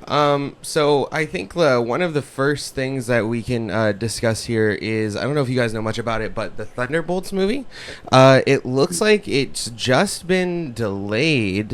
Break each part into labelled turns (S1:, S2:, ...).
S1: So I think one of the first things that we can discuss here is I don't know if you guys know much about it, but the Thunderbolts movie. It looks like it's just been delayed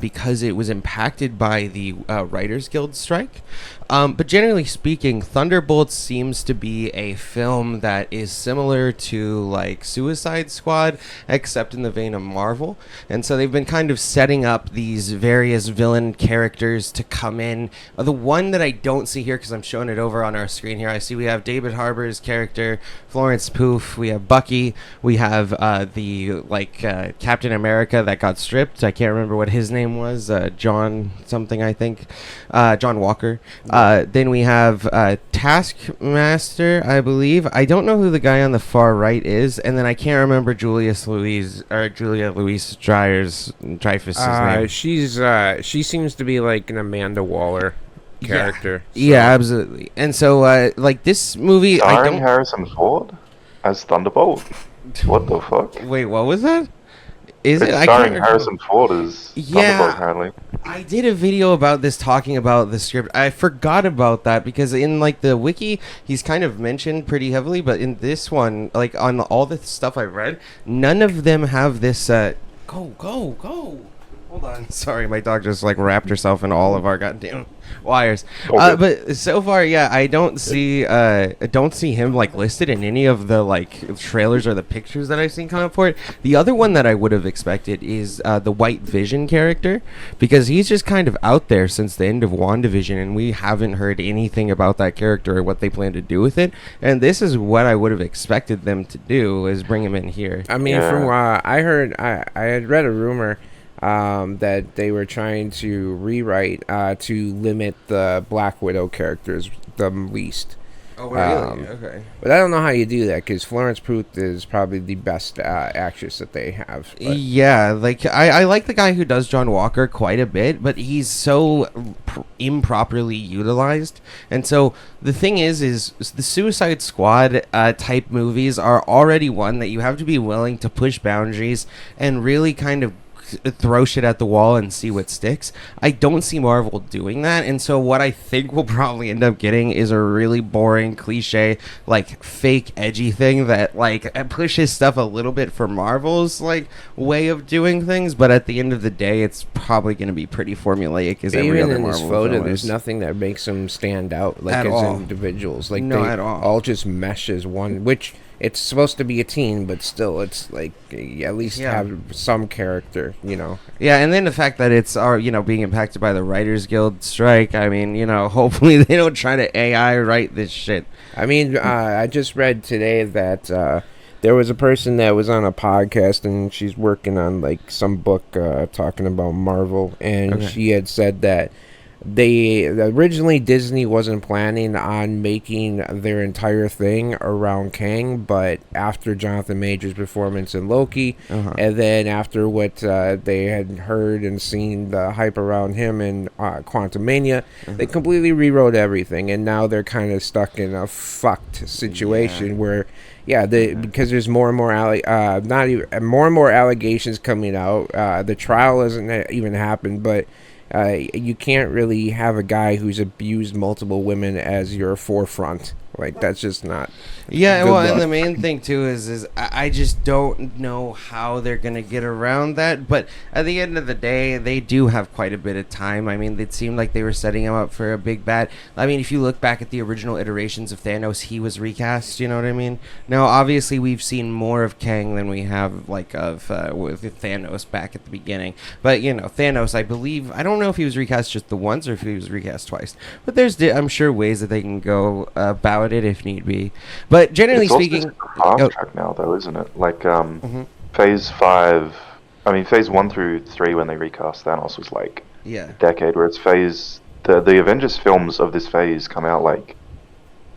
S1: because it was impacted by the Writers Guild strike. But generally speaking, Thunderbolts seems to be a film that is similar to like Suicide Squad, except in the vein of Marvel. And so they've been kind of setting up these various villain characters to come in. The one that I don't see here, because I'm showing it over on our screen here, I see we have David Harbour's character, Florence Pugh, we have Bucky, we have the Captain America that got stripped. I can't remember what his name was, John something, I think, John Walker. Then we have Taskmaster, I believe. I don't know who the guy on the far right is, and then I can't remember Julia Louis Dreyfus's name.
S2: She seems to be like an Amanda Waller character.
S1: Yeah, absolutely. And so, this movie,
S3: Starring Harrison Ford as Thunderbolt. What the fuck?
S1: Wait, what was that?
S3: It's starring Harrison Ford as Thunderbolt, apparently.
S1: I did a video about this talking about the script. I forgot about that because in the wiki, he's kind of mentioned pretty heavily, but in this one, on all the stuff I've read, none of them have this. Go! Hold on. Sorry, my dog just wrapped herself in all of our goddamn wires. But so far, yeah, I don't see him listed in any of the trailers or the pictures that I've seen come up for it. The other one that I would have expected is the White Vision character, because he's just kind of out there since the end of WandaVision, and we haven't heard anything about that character or what they plan to do with it. And this is what I would have expected them to do, is bring him in here.
S2: I mean, from what I heard, I had read a rumor that they were trying to rewrite to limit the Black Widow characters the least.
S1: Oh, really? Okay.
S2: But I don't know how you do that, because Florence Pugh is probably the best actress that they have. But.
S1: Yeah, I like the guy who does John Walker quite a bit, but he's so improperly utilized. And so the thing is the Suicide Squad type movies are already one that you have to be willing to push boundaries and really kind of throw shit at the wall and see what sticks. I don't see Marvel doing that, and so what I think we'll probably end up getting is a really boring, cliche, fake edgy thing that pushes stuff a little bit for Marvel's way of doing things, but at the end of the day, it's probably going to be pretty formulaic as every other Marvel
S2: in this photo,
S1: film
S2: there's nothing that makes them stand out
S1: at
S2: as
S1: all.
S2: Individuals.
S1: No,
S2: they
S1: at all.
S2: all just mesh as one, which. It's supposed to be a teen, but still, it's at least have some character,
S1: Yeah, and then the fact that it's being impacted by the Writers Guild strike. I mean, hopefully they don't try to AI write this shit.
S2: I mean, I just read today that there was a person that was on a podcast, and she's working on some book talking about Marvel, and she had said that originally Disney wasn't planning on making their entire thing around Kang, but after Jonathan Majors' performance in Loki, and then after what they had heard and seen the hype around him in Quantumania, they completely rewrote everything, and now they're kind of stuck in a fucked situation where. Yeah, because there's more and more more and more allegations coming out. The trial hasn't even happened, but you can't really have a guy who's abused multiple women as your forefront. That's just not.
S1: Yeah, well, and the main thing too is I just don't know how they're gonna get around that. But at the end of the day, they do have quite a bit of time. I mean, it seemed like they were setting him up for a big bad. I mean, if you look back at the original iterations of Thanos, he was recast. You know what I mean? Now, obviously, we've seen more of Kang than we have with Thanos back at the beginning. But Thanos, I believe, I don't know if he was recast just the once or if he was recast twice. But I'm sure ways that they can go about it if need be. But generally speaking,
S3: fast track now though, isn't it? Phase 5. I mean, Phase 1 through 3 when they recast Thanos was a decade. Where it's the Avengers films of this phase come out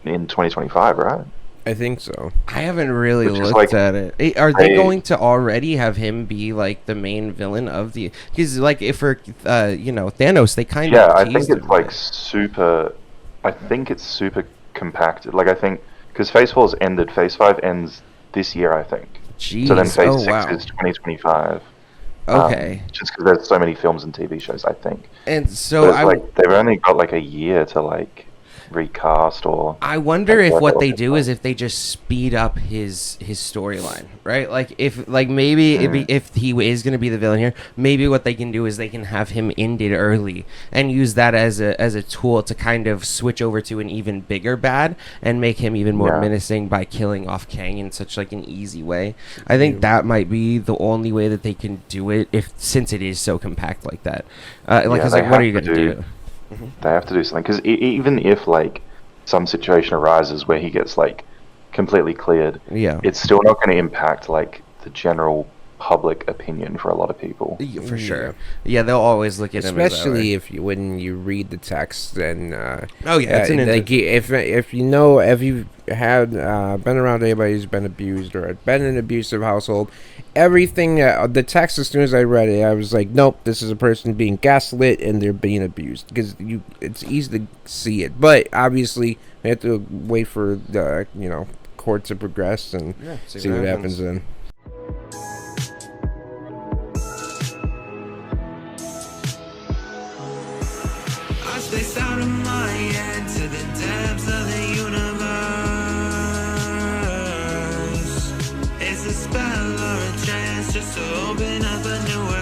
S3: in 2025, right?
S2: I think so.
S1: I haven't really looked at it. Are they going to already have him be the main villain of the? Because if for Thanos, they kind of
S3: I think it's super. I think it's super compacted. I think because Phase 4's ended, Phase 5 ends this year, I think.
S1: Jeez.
S3: So then Phase 6 is 2025.
S1: Okay.
S3: Just because there's so many films and TV shows, I think.
S1: And so
S3: they've only got like a year to like recast or.
S1: I wonder if what they do is if they just speed up his storyline, right? Like if maybe if he is going to be the villain here, maybe what they can do is they can have him ended early and use that as a tool to kind of switch over to an even bigger bad and make him even more menacing by killing off Kang in such like an easy way. I think that might be the only way that they can do it since it is so compact like that. What are you going to do?
S3: They have to do something because even if like some situation arises where he gets like completely cleared, it's still not going to impact like the general public opinion for a lot of people.
S1: For sure. Yeah, they'll always look at him,
S2: especially when you read the text and
S1: it's
S2: if you've had been around anybody who's been abused or been in an abusive household, everything the text, as soon as I read it, I was like, nope, this is a person being gaslit and they're being abused, because it's easy to see it, but obviously we have to wait for the court to progress and see what happens then.
S4: Spaced out of my head to the depths of the universe. It's a spell or a chance just to open up a new world.